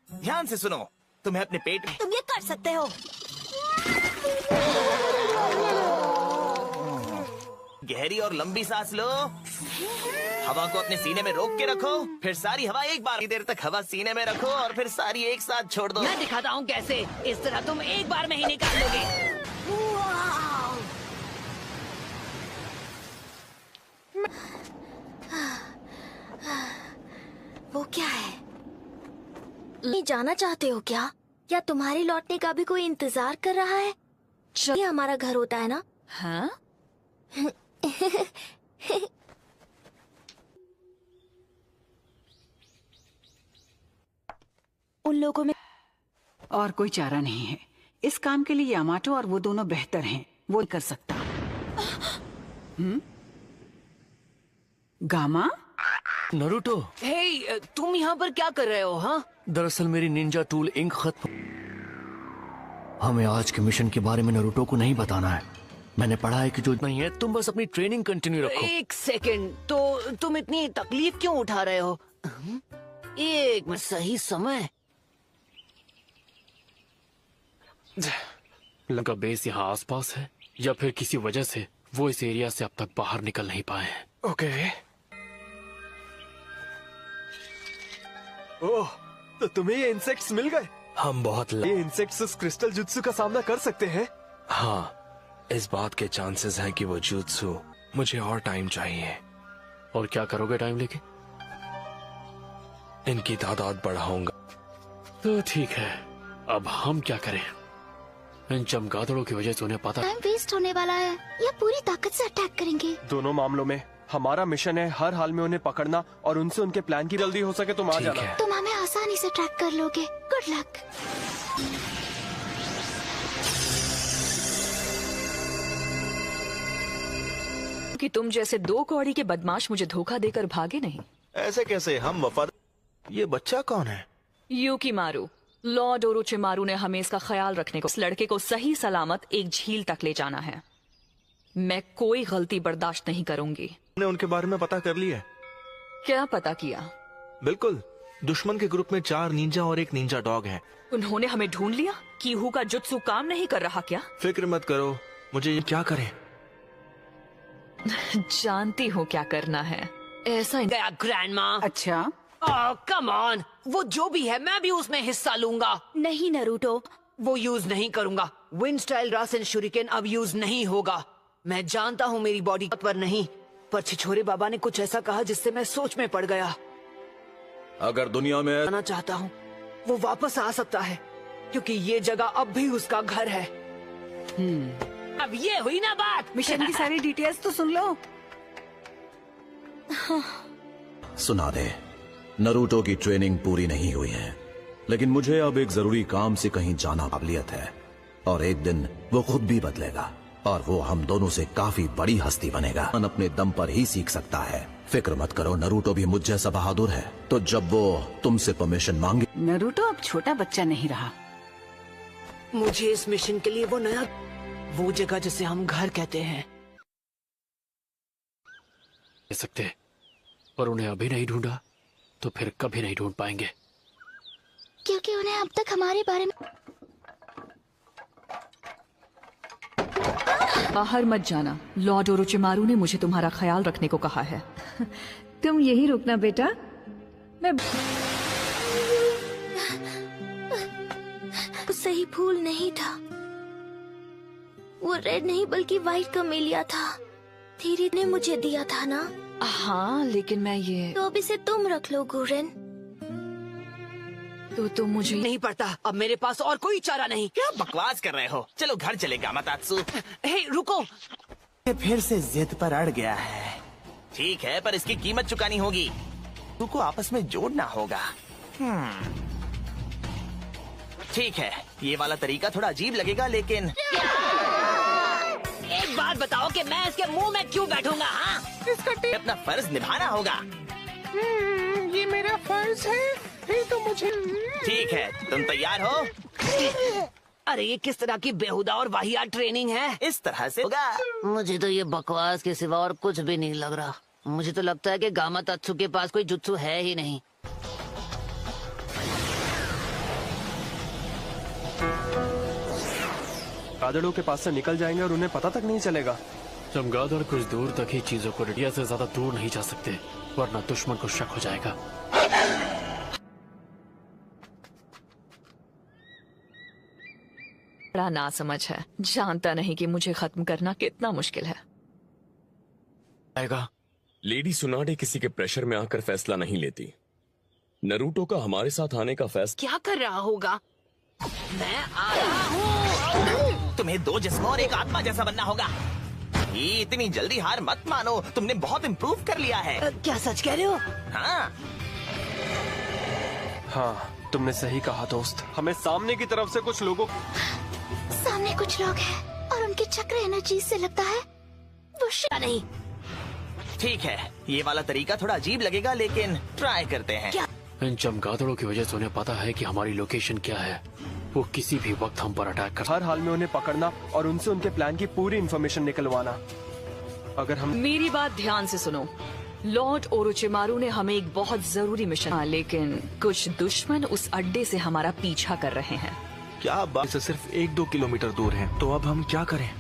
ध्यान से सुनो, तुम्हें अपने पेट में तुम ये कर सकते हो। गहरी और लंबी सांस लो। हवा को अपने सीने में रोक के रखो, फिर सारी हवा एक बार देर तक हवा सीने में रखो और फिर सारी एक साथ छोड़ दो। मैं दिखाता हूँ कैसे। इस तरह तुम एक बार में ही निकाल लोगे। वो क्या है? नहीं जाना चाहते हो क्या? या तुम्हारे लौटने का भी कोई इंतजार कर रहा है? ये हमारा घर होता है ना? हाँ? उन लोगों में और कोई चारा नहीं है। इस काम के लिए यामाटो और वो दोनों बेहतर हैं। वो कर सकता। गामा? नरूटो, हे, तुम यहाँ पर क्या कर रहे हो? हाँ, दरअसल मेरी निंजा टूल इंक खत्म। हमें आज के मिशन के बारे में नरूटो को नहीं बताना है। मैंने पढ़ा है कि जो नहीं है, तुम बस अपनी ट्रेनिंग कंटिन्यू रखो। एक सेकंड, तो तुम इतनी तकलीफ क्यों उठा रहे हो? एक मिनट, सही समय। लंका बेस यहाँ आसपास है या फिर किसी वजह से वो इस एरिया से अब तक बाहर निकल नहीं पाए हैं। ओके। ओह, तो तुम्हें ये इंसेक्ट्स मिल गए? हम बहुत ये इंसेक्ट्स उस क्रिस्टल जुत्सु का सामना कर सकते हैं? हाँ, इस बात के चांसेस हैं कि वो जुत्सु। मुझे और टाइम चाहिए। और क्या करोगे टाइम लेके? इनकी तादाद बढ़ाऊंगा। तो ठीक है, अब हम क्या करें? इन चमगादड़ों की वजह से उन्हें पता टाइम वेस्ट होने वाला है। ये पूरी ताकत से अटैक करेंगे। दोनों मामलों में हमारा मिशन है हर हाल में उन्हें पकड़ना और उनसे उनके प्लान की जल्दी हो सके तुम आ ठीक जाना। है। तुम हमें आसानी से ट्रैक कर लोगे। Good luck. कि तुम जैसे दो कौड़ी के बदमाश मुझे धोखा देकर भागे नहीं। ऐसे कैसे? हम वफाद। ये बच्चा कौन है? यूकीमारू, लॉर्ड ओरोचिमारू ने हमें इसका ख्याल रखने को, इस लड़के को सही सलामत एक झील तक ले जाना है। मैं कोई गलती बर्दाश्त नहीं करूंगी। हमने उनके बारे में पता कर लिया है। क्या पता किया? बिल्कुल, दुश्मन के ग्रुप में 4 निंजा और 1 निंजा डॉग है। उन्होंने हमें ढूंढ लिया? कीहू का जुत्सु काम नहीं कर रहा क्या? फिक्र मत करो, मुझे ये क्या करें? जानती हूँ क्या करना है। ऐसा गया ग्रैंडमा। अच्छा, कम ऑन, वो जो भी है मैं भी उसमें हिस्सा लूंगा। नहीं नरूटो, वो यूज नहीं करूंगा। विंड स्टाइल रासेन शुरिकेन अब यूज नहीं होगा। मैं जानता हूँ मेरी बॉडी पर नहीं, पर छिछोरे बाबा ने कुछ ऐसा कहा जिससे मैं सोच में पड़ गया। अगर दुनिया में आना चाहता हूँ, वो वापस आ सकता है क्योंकि ये जगह अब भी उसका घर है। अब ये हुई ना बात। मिशन की सारी डिटेल्स तो सुन लो। सुना दे, नरूटो की ट्रेनिंग पूरी नहीं हुई है, लेकिन मुझे अब एक जरूरी काम से कहीं जाना काबिलियत है और एक दिन वो खुद भी बदलेगा और वो हम दोनों से काफी बड़ी हस्ती बनेगा। मन अपने दम पर ही सीख सकता है। फिक्र मत करो, नरूटो भी मुझ जैसा बहादुर है। तो जब वो तुमसे परमिशन मांगे। नरूटो अब छोटा बच्चा नहीं रहा। मुझे इस मिशन के लिए वो नया, वो जगह जिसे हम घर कहते हैं, ले सकते, पर उन्हें अभी नहीं ढूंढा तो फिर कभी नहीं ढूंढ पाएंगे। क्योंकि उन्हें अब तक हमारे बारे में। बाहर मत जाना। लॉर्ड ओरोचिमारू ने मुझे तुम्हारा ख्याल रखने को कहा है। तुम यही रुकना बेटा, मैं वो सही फूल नहीं था। वो रेड नहीं बल्कि व्हाइट कमेलिया था। थीरी ने मुझे दिया था ना? हाँ, लेकिन मैं ये तो अब इसे तुम रख लो गुरेन। तो तुम मुझे नहीं पड़ता। अब मेरे पास और कोई चारा नहीं। क्या बकवास कर रहे हो? चलो घर चलेगा मतात्सु। हे रुको, ये फिर से जिद पर अड़ गया है। ठीक है, पर इसकी कीमत चुकानी होगी। तू को आपस में जोड़ना होगा। ठीक है, ये वाला तरीका थोड़ा अजीब लगेगा, लेकिन एक बात बताओ कि मैं इसके मुंह में क्यों बैठूंगा? हाँ, अपना फर्ज निभाना होगा। ये मेरा फर्ज है, फिर तो मुझे। ठीक है, तुम तैयार हो? अरे ये किस तरह की बेहुदा और वाहियात ट्रेनिंग है? इस तरह से होगा। मुझे तो ये बकवास के सिवा और कुछ भी नहीं लग रहा। मुझे तो लगता है कि गामा तात्सु के पास कोई जुत्सु है ही नहीं। गादड़ों के पास से निकल जाएंगे और उन्हें पता तक नहीं चलेगा। चमगादड़ कुछ दूर तक ही चीजों को रेडिया से ज्यादा दूर नहीं जा सकते, वरना दुश्मन को शक हो जाएगा। बड़ा नासमझ है, जानता नहीं कि मुझे खत्म करना कितना मुश्किल है। आएगा। लेडी सुनाडे किसी के प्रेशर में आकर फैसला नहीं लेती। नरूटो का हमारे साथ आने का फैसला क्या कर रहा होगा? मैं आ रहा हूँ। तुम्हें 2 जिस्मों और एक आत्मा जैसा बनना होगा। ये इतनी जल्दी हार मत मानो, तुमने बहुत इम्प्रूव कर लिया है। क्या सच कह रहे हो? हाँ हाँ, तुमने सही कहा दोस्त। हमें सामने की तरफ से कुछ लोगों सामने कुछ लोग हैं और उनके चक्र एनर्जी से लगता है वो नहीं। ठीक है, ये वाला तरीका थोड़ा अजीब लगेगा, लेकिन ट्राई करते हैं। क्या? इन चमगादड़ों की वजह से उन्हें पता है कि हमारी लोकेशन क्या है। वो किसी भी वक्त हम पर अटैक कर। हर हाल में उन्हें पकड़ना और उनसे उनके प्लान की पूरी इन्फॉर्मेशन निकलवाना। अगर हम मेरी बात ध्यान से सुनो। लॉर्ड ओरोचिमारू ने हमें एक बहुत जरूरी मिशन, लेकिन कुछ दुश्मन उस अड्डे से हमारा पीछा कर रहे हैं। क्या बात से सिर्फ 1-2 किलोमीटर दूर है, तो अब हम क्या करें?